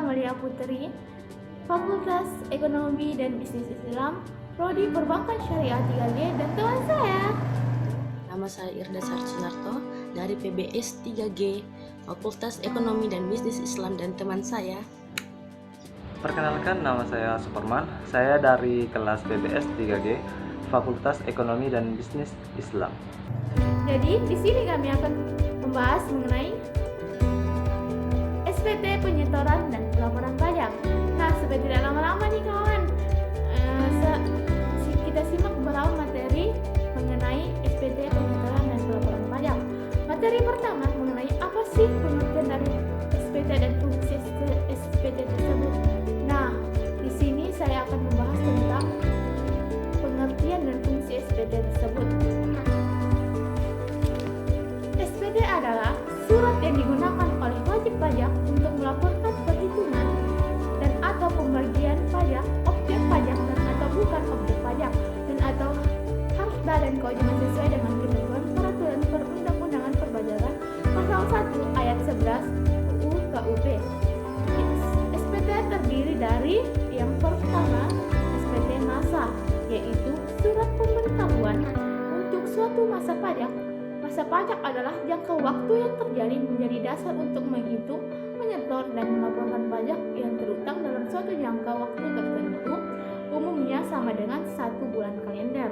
Amalia Putri, Fakultas Ekonomi dan Bisnis Islam, Prodi Perbankan Syariah 3G, dan teman saya. Nama saya Irda Sarcinarto dari PBS 3G, Fakultas Ekonomi dan Bisnis Islam, dan teman saya. Perkenalkan, nama saya Superman. Saya dari kelas PBS 3G, Fakultas Ekonomi dan Bisnis Islam. Jadi, di sini kami akan membahas mengenai SPT penyetoran dan pelaporan pajak. Nah, supaya tidak lama-lama nih kawan, kita simak beberapa materi mengenai SPT penyetoran dan pelaporan pajak. Materi pertama mengenai apa sih pengertian dari SPT dan fungsi SPT tersebut. Nah, di sini saya akan membahas tentang pengertian dan fungsi SPT tersebut. SPT adalah surat yang digunakan oleh wajib pajak untuk melaporkan perhitungan dan atau pembagian pajak, objek pajak dan atau bukan objek pajak, dan atau harta dan kewajiban sesuai dengan ketentuan peraturan perundang-undangan perpajakan pasal 1 ayat 11 UU KUP. SPT terdiri dari yang pertama SPT masa, yaitu surat pemberitahuan untuk suatu masa pajak. Masa pajak adalah jangka waktu yang terjalin menjadi dasar untuk menghitung, menyetor, dan melaporkan pajak yang terutang dalam suatu jangka waktu tertentu, umumnya sama dengan 1 bulan kalender.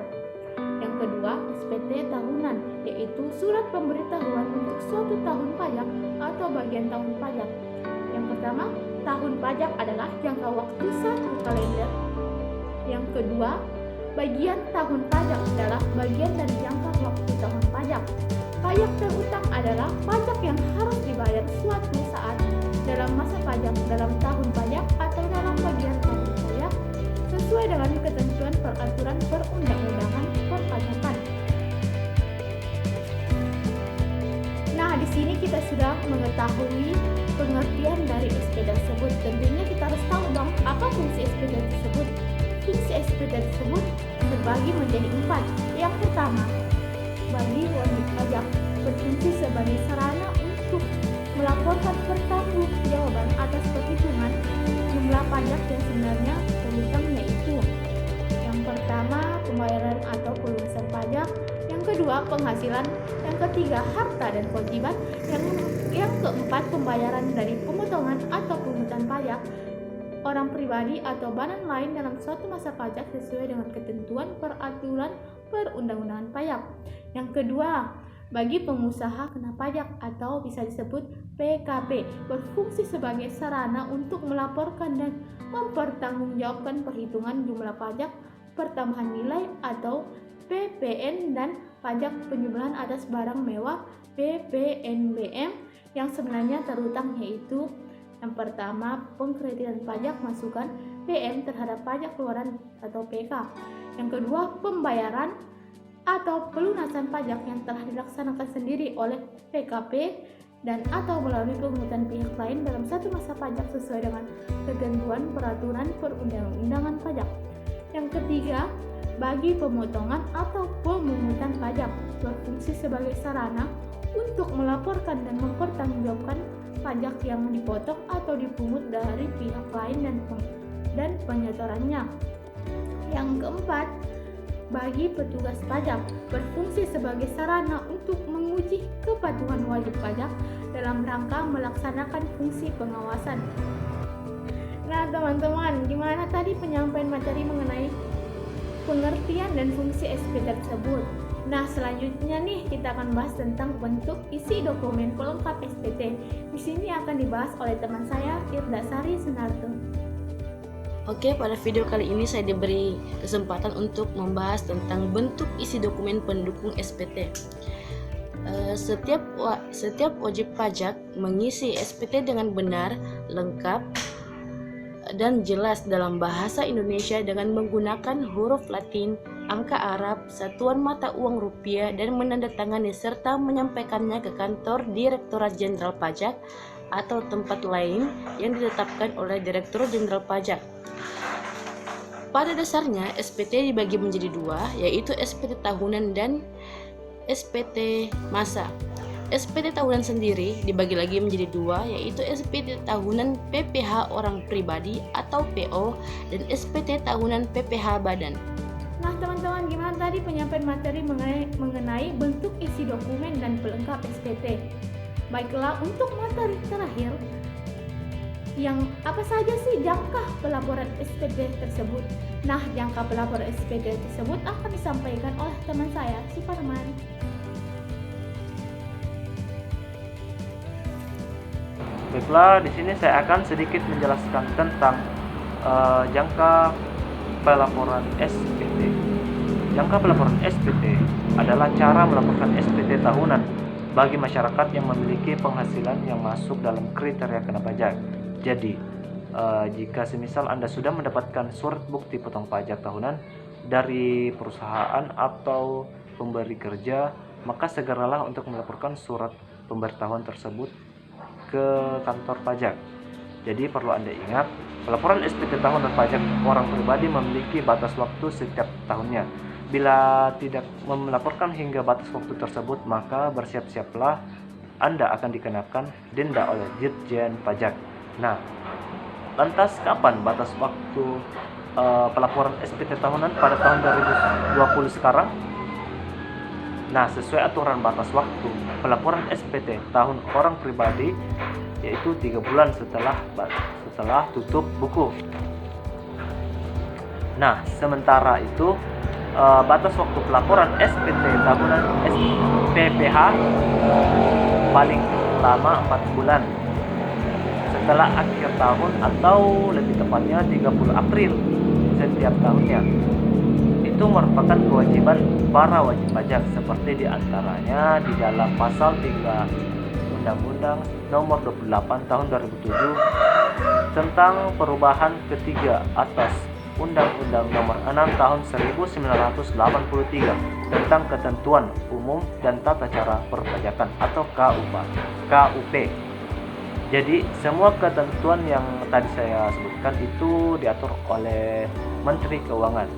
Yang kedua, SPT tahunan, yaitu surat pemberitahuan untuk suatu tahun pajak atau bagian tahun pajak. Yang pertama, tahun pajak adalah jangka waktu 1 kalender. Yang kedua, bagian tahun pajak adalah bagian dari jangka waktu tahun pajak. Pajak terutang adalah pajak yang harus dibayar suatu saat dalam masa pajak, dalam tahun pajak, atau dalam bagian tahun pajak sesuai dengan ketentuan peraturan perundang-undangan perpajakan. Nah, di sini kita sudah mengetahui pengertian dari SPT tersebut. Tentunya kita harus tahu dong apa fungsi SPT tersebut. Fungsi SPT tersebut terbagi menjadi 4. Yang pertama, bagi wajib pajak, berfungsi sebagai sarana untuk melaporkan pertanggungjawaban atas perhitungan jumlah pajak yang sebenarnya terhutang, yaitu yang pertama pembayaran atau pelunasan pajak, yang kedua penghasilan, yang ketiga harta dan kewajiban, yang keempat pembayaran dari pemotongan atau pungutan pajak orang pribadi atau badan lain dalam suatu masa pajak sesuai dengan ketentuan peraturan perundang-undangan pajak. Yang kedua, bagi pengusaha kena pajak atau bisa disebut PKP, berfungsi sebagai sarana untuk melaporkan dan mempertanggungjawabkan perhitungan jumlah pajak pertambahan nilai atau PPN dan pajak penjumlahan atas barang mewah PPNBM yang sebenarnya terhutang, yaitu yang pertama, pengkreditan pajak masukan PM terhadap pajak keluaran atau PK. Yang kedua, pembayaran atau pelunasan pajak yang telah dilaksanakan sendiri oleh PKP dan atau melalui pungutan pihak lain dalam satu masa pajak sesuai dengan ketentuan peraturan perundang-undangan pajak. Yang ketiga, bagi pemotongan atau pemungutan pajak, berfungsi sebagai sarana untuk melaporkan dan mempertanggungjawabkan pajak yang dipotong atau dipungut dari pihak lain dan penyetorannya. Yang keempat, bagi petugas pajak, berfungsi sebagai sarana untuk menguji kepatuhan wajib pajak dalam rangka melaksanakan fungsi pengawasan. Nah teman-teman, gimana tadi penyampaian materi mengenai pengertian dan fungsi SPT tersebut? Nah, selanjutnya nih kita akan bahas tentang bentuk isi dokumen pelengkap SPT. Di sini akan dibahas oleh teman saya Irda Sarcinarto. Oke, pada video kali ini saya diberi kesempatan untuk membahas tentang bentuk isi dokumen pendukung SPT. Setiap wajib pajak mengisi SPT dengan benar, lengkap, dan jelas dalam bahasa Indonesia dengan menggunakan huruf Latin, angka Arab, satuan mata uang rupiah, dan menandatangani serta menyampaikannya ke kantor Direktorat Jenderal Pajak atau tempat lain yang ditetapkan oleh Direktur Jenderal Pajak. Pada dasarnya, SPT dibagi menjadi 2, yaitu SPT tahunan dan SPT masa. SPT tahunan sendiri dibagi lagi menjadi dua, yaitu SPT tahunan PPh orang pribadi atau PO dan SPT tahunan PPh badan. Nah teman-teman, gimana tadi penyampaian materi mengenai bentuk isi dokumen dan pelengkap SPT? Baiklah, untuk materi terakhir, yang apa saja sih jangka pelaporan SPT tersebut? Nah, jangka pelaporan SPT tersebut akan disampaikan oleh teman saya, Suparman. Baiklah, di sini saya akan sedikit menjelaskan tentang jangka pelaporan SPT. Jangka pelaporan SPT adalah cara melaporkan SPT tahunan bagi masyarakat yang memiliki penghasilan yang masuk dalam kriteria kena pajak. Jadi, jika semisal Anda sudah mendapatkan surat bukti potong pajak tahunan dari perusahaan atau pemberi kerja, maka segeralah untuk melaporkan surat pemberitahuan tersebut ke kantor pajak. Jadi perlu Anda ingat, pelaporan SPT tahunan pajak orang pribadi memiliki batas waktu setiap tahunnya. Bila tidak melaporkan hingga batas waktu tersebut, maka bersiap-siaplah Anda akan dikenakan denda oleh Ditjen Pajak. Nah, lantas kapan batas waktu pelaporan SPT tahunan pada tahun 2020 sekarang? Nah, sesuai aturan batas waktu pelaporan SPT tahun orang pribadi yaitu 3 bulan setelah tutup buku. Nah, sementara itu batas waktu pelaporan SPT tahunan PPh paling lama 4 bulan setelah akhir tahun atau lebih tepatnya 30 April setiap tahunnya. Itu merupakan kewajiban para wajib pajak seperti diantaranya di dalam pasal 3 Undang-Undang Nomor 28 Tahun 2007 tentang perubahan ketiga atas Undang-Undang Nomor 6 Tahun 1983 tentang ketentuan umum dan tata cara perpajakan atau KUP. Jadi semua ketentuan yang tadi saya sebutkan itu diatur oleh Menteri Keuangan,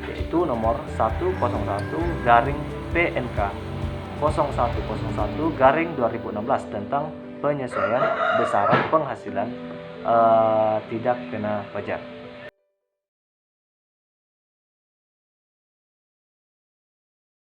yaitu nomor 101/PNK 0101/2016 tentang penyesuaian besaran penghasilan tidak kena pajak.